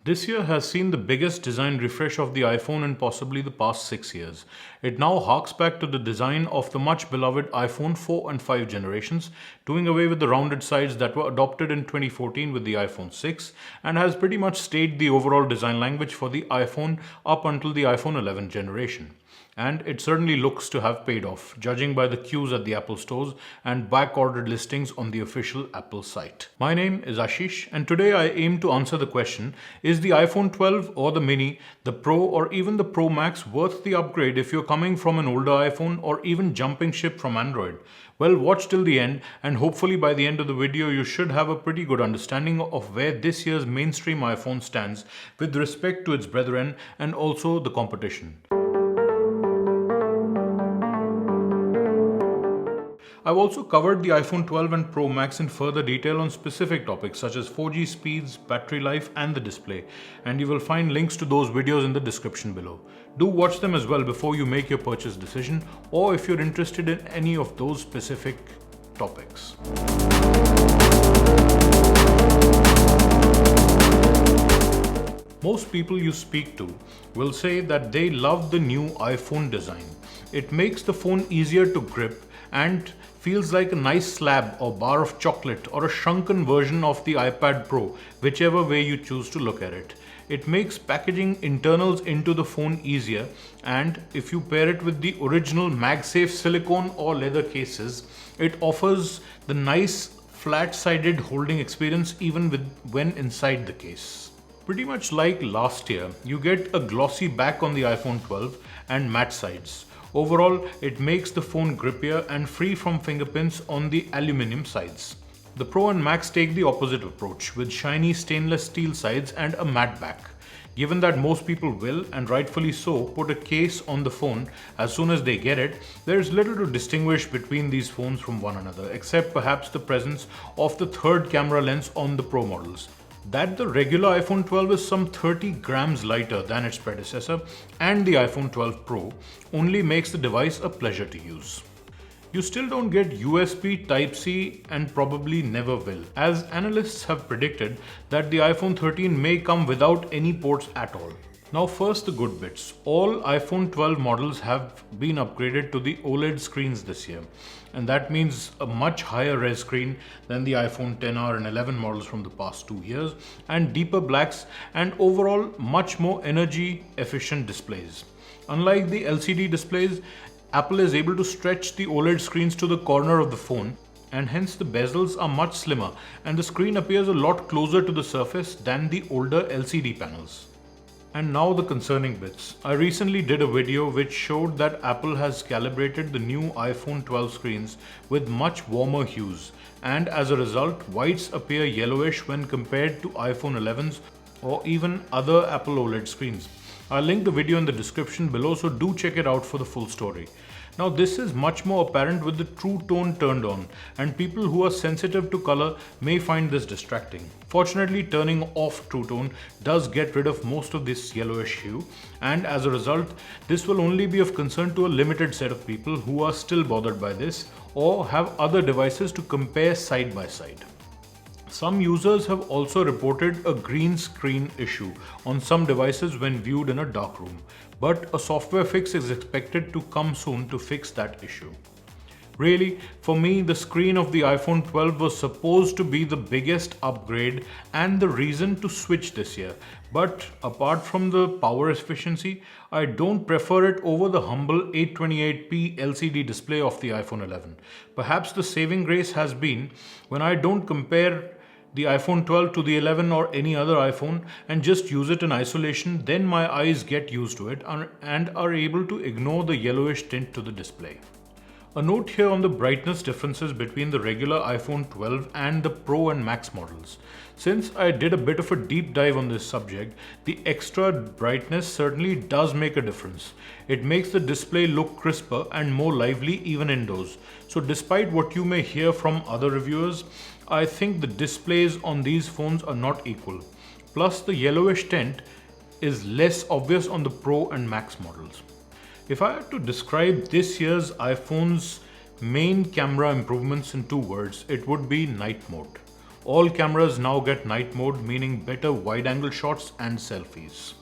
This year has seen the biggest design refresh of the iPhone in possibly the past 6 years. It now harks back to the design of the much beloved iPhone 4 and 5 generations, doing away with the rounded sides that were adopted in 2014 with the iPhone 6, and has pretty much stayed the overall design language for the iPhone up until the iPhone 11 generation. And it certainly looks to have paid off, judging by the queues at the Apple stores and back-ordered listings on the official Apple site. My name is Ashish, and today I aim to answer the question, is the iPhone 12 or the Mini, the Pro or even the Pro Max worth the upgrade if you're coming from an older iPhone or even jumping ship from Android? Well, watch till the end, and hopefully by the end of the video you should have a pretty good understanding of where this year's mainstream iPhone stands with respect to its brethren and also the competition. I've also covered the iPhone 12 and Pro Max in further detail on specific topics such as 4G speeds, battery life and the display, and you will find links to those videos in the description below. Do watch them as well before you make your purchase decision, or if you're interested in any of those specific topics. Most people you speak to will say that they love the new iPhone design. It makes the phone easier to grip and feels like a nice slab or bar of chocolate or a shrunken version of the iPad Pro, whichever way you choose to look at it. It makes packaging internals into the phone easier, and if you pair it with the original MagSafe silicone or leather cases, it offers the nice flat-sided holding experience even when inside the case. Pretty much like last year, you get a glossy back on the iPhone 12 and matte sides. Overall, it makes the phone grippier and free from fingerprints on the aluminum sides. The Pro and Max take the opposite approach with shiny stainless steel sides and a matte back. Given that most people will, and rightfully so, put a case on the phone as soon as they get it, there is little to distinguish between these phones from one another, except perhaps the presence of the third camera lens on the Pro models. That the regular iPhone 12 is some 30 grams lighter than its predecessor and the iPhone 12 Pro only makes the device a pleasure to use. You still don't get USB Type-C and probably never will, as analysts have predicted that the iPhone 13 may come without any ports at all. Now first the good bits. All iPhone 12 models have been upgraded to the OLED screens this year, and that means a much higher res screen than the iPhone XR and 11 models from the past 2 years, and deeper blacks and overall much more energy efficient displays. Unlike the LCD displays, Apple is able to stretch the OLED screens to the corner of the phone, and hence the bezels are much slimmer and the screen appears a lot closer to the surface than the older LCD panels. And now the concerning bits. I recently did a video which showed that Apple has calibrated the new iPhone 12 screens with much warmer hues, and as a result, whites appear yellowish when compared to iPhone 11s or even other Apple OLED screens. I'll link the video in the description below, so do check it out for the full story. Now this is much more apparent with the True Tone turned on, and people who are sensitive to color may find this distracting. Fortunately, turning off True Tone does get rid of most of this yellowish hue, and as a result, this will only be of concern to a limited set of people who are still bothered by this or have other devices to compare side by side. Some users have also reported a green screen issue on some devices when viewed in a dark room, but a software fix is expected to come soon to fix that issue. Really, for me, the screen of the iPhone 12 was supposed to be the biggest upgrade and the reason to switch this year. But apart from the power efficiency, I don't prefer it over the humble 828p LCD display of the iPhone 11. Perhaps the saving grace has been when I don't compare the iPhone 12 to the 11 or any other iPhone and just use it in isolation, then my eyes get used to it and are able to ignore the yellowish tint to the display. A note here on the brightness differences between the regular iPhone 12 and the Pro and Max models. Since I did a bit of a deep dive on this subject, the extra brightness certainly does make a difference. It makes the display look crisper and more lively even indoors. So despite what you may hear from other reviewers, I think the displays on these phones are not equal. Plus the yellowish tint is less obvious on the Pro and Max models. If I had to describe this year's iPhone's main camera improvements in 2 words, it would be night mode. All cameras now get night mode, meaning better wide-angle shots and selfies.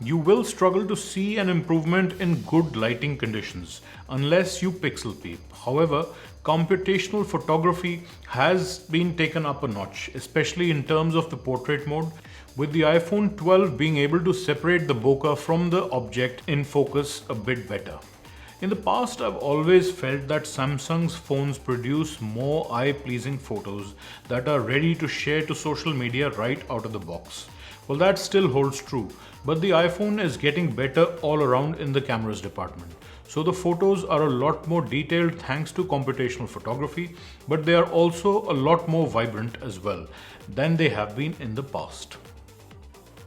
You will struggle to see an improvement in good lighting conditions unless you pixel peep. However, computational photography has been taken up a notch, especially in terms of the portrait mode, with the iPhone 12 being able to separate the bokeh from the object in focus a bit better. In the past, I've always felt that Samsung's phones produce more eye-pleasing photos that are ready to share to social media right out of the box. Well, that still holds true, but the iPhone is getting better all around in the cameras department. So the photos are a lot more detailed thanks to computational photography, but they are also a lot more vibrant as well than they have been in the past.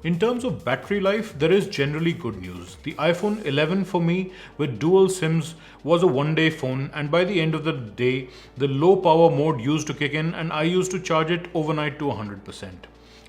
In terms of battery life, there is generally good news. The iPhone 11 for me with dual SIMs was a one-day phone, and by the end of the day, the low power mode used to kick in and I used to charge it overnight to 100%.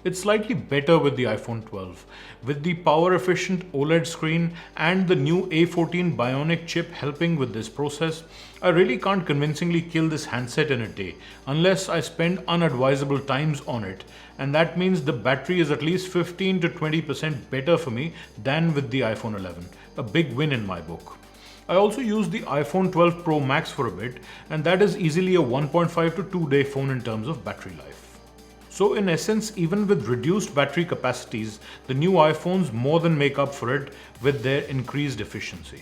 It's slightly better with the iPhone 12. With the power efficient OLED screen and the new A14 Bionic chip helping with this process, I really can't convincingly kill this handset in a day unless I spend unadvisable times on it, and that means the battery is at least 15 to 20% better for me than with the iPhone 11. A big win in my book. I also used the iPhone 12 Pro Max for a bit, and that is easily a 1.5 to 2 day phone in terms of battery life. So in essence, even with reduced battery capacities, the new iPhones more than make up for it with their increased efficiency.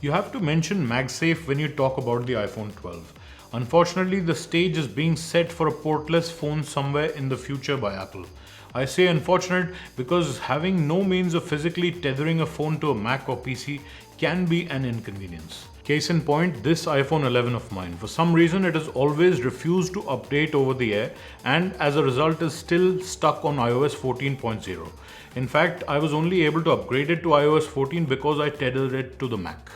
You have to mention MagSafe when you talk about the iPhone 12. Unfortunately, the stage is being set for a portless phone somewhere in the future by Apple. I say unfortunate because having no means of physically tethering a phone to a Mac or PC can be an inconvenience. Case in point, this iPhone 11 of mine. For some reason, it has always refused to update over the air, and as a result is still stuck on iOS 14.0. In fact, I was only able to upgrade it to iOS 14 because I tethered it to the Mac.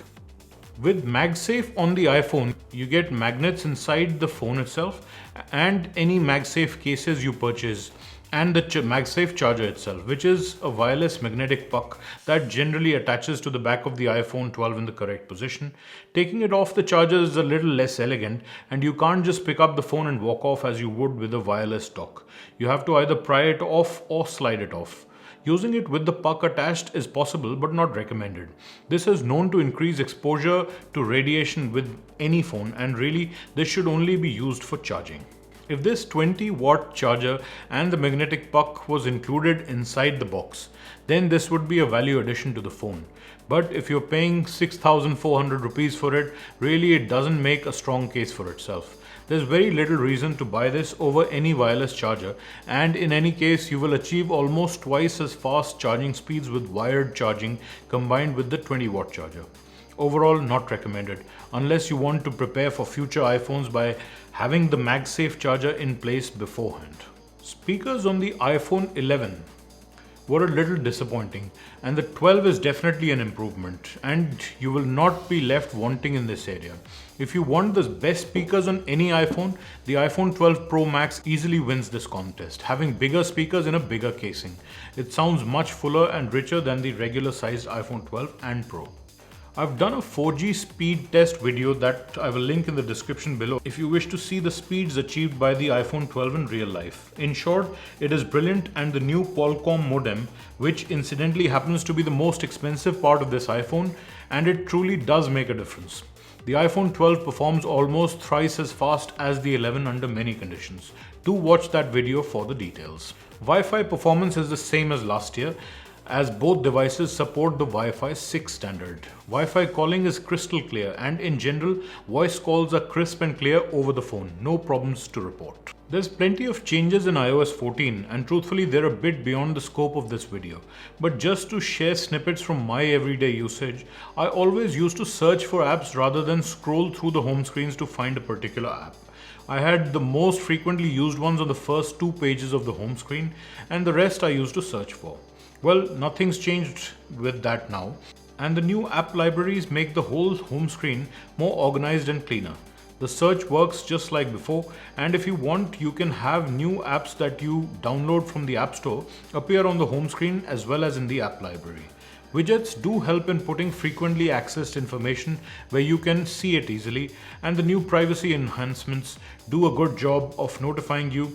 With MagSafe on the iPhone, you get magnets inside the phone itself and any MagSafe cases you purchase, and the MagSafe charger itself, which is a wireless magnetic puck that generally attaches to the back of the iPhone 12 in the correct position. Taking it off the charger is a little less elegant, and you can't just pick up the phone and walk off as you would with a wireless dock. You have to either pry it off or slide it off. Using it with the puck attached is possible but not recommended. This is known to increase exposure to radiation with any phone, and really this should only be used for charging. If this 20-watt charger and the magnetic puck was included inside the box, then this would be a value addition to the phone. But if you're paying 6,400 rupees for it, really it doesn't make a strong case for itself. There's very little reason to buy this over any wireless charger, and in any case you will achieve almost twice as fast charging speeds with wired charging combined with the 20-watt charger. Overall, not recommended unless you want to prepare for future iPhones by having the MagSafe charger in place beforehand. Speakers on the iPhone 11 were a little disappointing, and the 12 is definitely an improvement, and you will not be left wanting in this area. If you want the best speakers on any iPhone, the iPhone 12 Pro Max easily wins this contest, having bigger speakers in a bigger casing. It sounds much fuller and richer than the regular sized iPhone 12 and Pro. I've done a 4G speed test video that I will link in the description below if you wish to see the speeds achieved by the iPhone 12 in real life. In short, it is brilliant, and the new Qualcomm modem, which incidentally happens to be the most expensive part of this iPhone, and it truly does make a difference. The iPhone 12 performs almost thrice as fast as the 11 under many conditions. Do watch that video for the details. Wi-Fi performance is the same as last year, as both devices support the Wi-Fi 6 standard. Wi-Fi calling is crystal clear, and in general, voice calls are crisp and clear over the phone. No problems to report. There's plenty of changes in iOS 14, and truthfully they're a bit beyond the scope of this video. But just to share snippets from my everyday usage, I always used to search for apps rather than scroll through the home screens to find a particular app. I had the most frequently used ones on the first 2 pages of the home screen, and the rest I used to search for. Well, nothing's changed with that now, and the new app libraries make the whole home screen more organized and cleaner. The search works just like before, and if you want, you can have new apps that you download from the App Store appear on the home screen as well as in the app library. Widgets do help in putting frequently accessed information where you can see it easily, and the new privacy enhancements do a good job of notifying you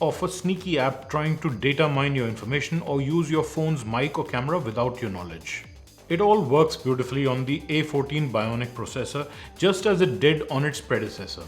of a sneaky app trying to data mine your information or use your phone's mic or camera without your knowledge. It all works beautifully on the A14 Bionic processor, just as it did on its predecessor.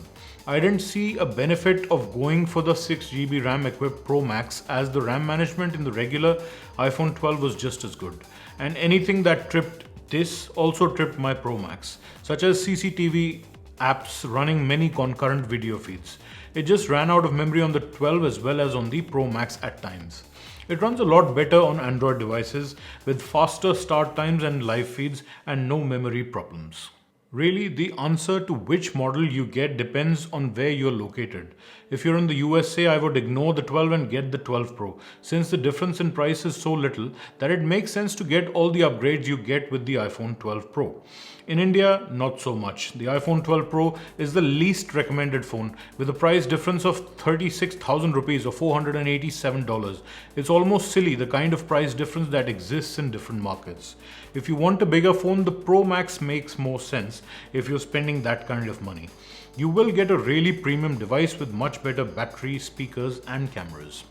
I didn't see a benefit of going for the 6GB RAM equipped Pro Max, as the RAM management in the regular iPhone 12 was just as good. And anything that tripped this also tripped my Pro Max, such as CCTV apps running many concurrent video feeds. It just ran out of memory on the 12 as well as on the Pro Max at times. It runs a lot better on Android devices with faster start times and live feeds and no memory problems. Really, the answer to which model you get depends on where you're located. If you're in the USA, I would ignore the 12 and get the 12 Pro, since the difference in price is so little that it makes sense to get all the upgrades you get with the iPhone 12 Pro. In India, not so much. The iPhone 12 Pro is the least recommended phone with a price difference of 36,000 rupees or $487. It's almost silly, the kind of price difference that exists in different markets. If you want a bigger phone, the Pro Max makes more sense if you're spending that kind of money. You will get a really premium device with much better battery, speakers and cameras.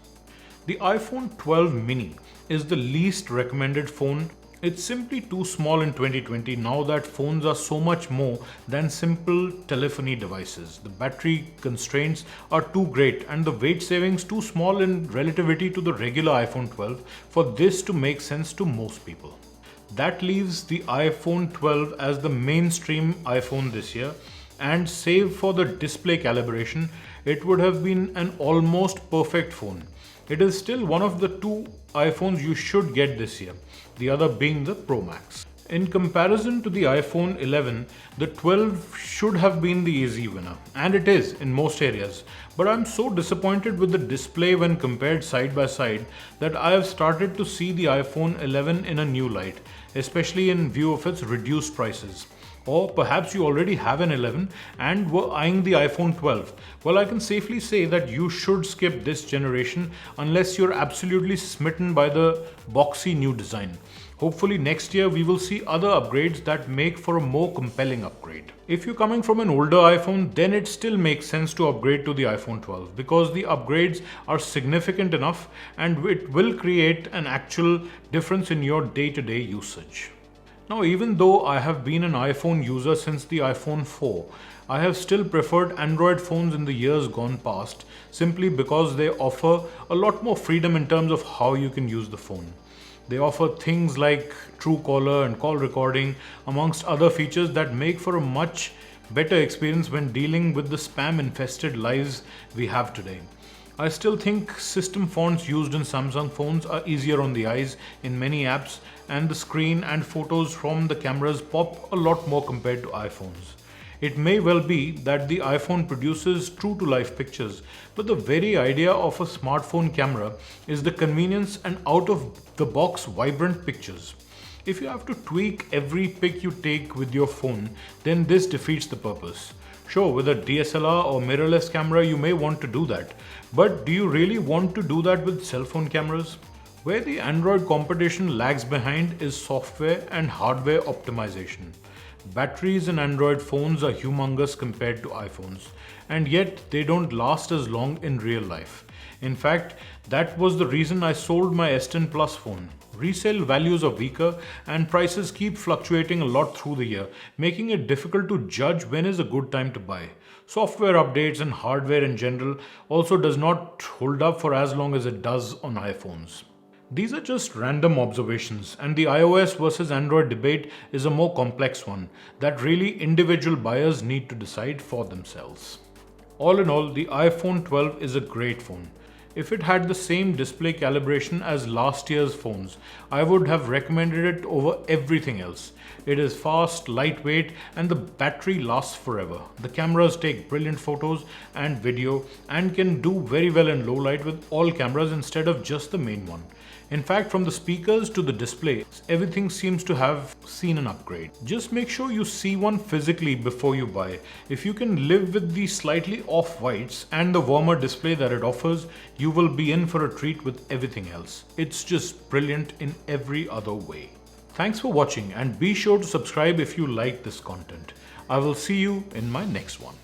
The iPhone 12 mini is the least recommended phone. It's simply too small in 2020 now that phones are so much more than simple telephony devices. The battery constraints are too great and the weight savings too small in relativity to the regular iPhone 12 for this to make sense to most people. That leaves the iPhone 12 as the mainstream iPhone this year, and save for the display calibration, it would have been an almost perfect phone. It is still one of the two iPhones you should get this year, the other being the Pro Max. In comparison to the iPhone 11, the 12 should have been the easy winner, and it is in most areas. But I'm so disappointed with the display when compared side by side that I have started to see the iPhone 11 in a new light, especially in view of its reduced prices. Or perhaps you already have an 11 and were eyeing the iPhone 12. Well, I can safely say that you should skip this generation unless you're absolutely smitten by the boxy new design. Hopefully next year we will see other upgrades that make for a more compelling upgrade. If you're coming from an older iPhone, then it still makes sense to upgrade to the iPhone 12 because the upgrades are significant enough and it will create an actual difference in your day-to-day usage. Now, even though I have been an iPhone user since the iPhone 4, I have still preferred Android phones in the years gone past simply because they offer a lot more freedom in terms of how you can use the phone. They offer things like Truecaller and call recording, amongst other features that make for a much better experience when dealing with the spam-infested lives we have today. I still think system fonts used in Samsung phones are easier on the eyes in many apps, and the screen and photos from the cameras pop a lot more compared to iPhones. It may well be that the iPhone produces true-to-life pictures, but the very idea of a smartphone camera is the convenience and out-of-the-box vibrant pictures. If you have to tweak every pic you take with your phone, then this defeats the purpose. Sure, with a DSLR or mirrorless camera you may want to do that, but do you really want to do that with cell phone cameras? Where the Android competition lags behind is software and hardware optimization. Batteries in Android phones are humongous compared to iPhones, and yet they don't last as long in real life. In fact, that was the reason I sold my S10 Plus phone. Resale values are weaker and prices keep fluctuating a lot through the year, making it difficult to judge when is a good time to buy. Software updates and hardware in general also does not hold up for as long as it does on iPhones. These are just random observations, and the iOS versus Android debate is a more complex one that really individual buyers need to decide for themselves. All in all, the iPhone 12 is a great phone. If it had the same display calibration as last year's phones, I would have recommended it over everything else. It is fast, lightweight, and the battery lasts forever. The cameras take brilliant photos and video and can do very well in low light with all cameras instead of just the main one. In fact, from the speakers to the display, everything seems to have seen an upgrade. Just make sure you see one physically before you buy. If you can live with the slightly off whites and the warmer display that it offers, you will be in for a treat with everything else. It's just brilliant in every other way. Thanks for watching, and be sure to subscribe if you like this content. I will see you in my next one.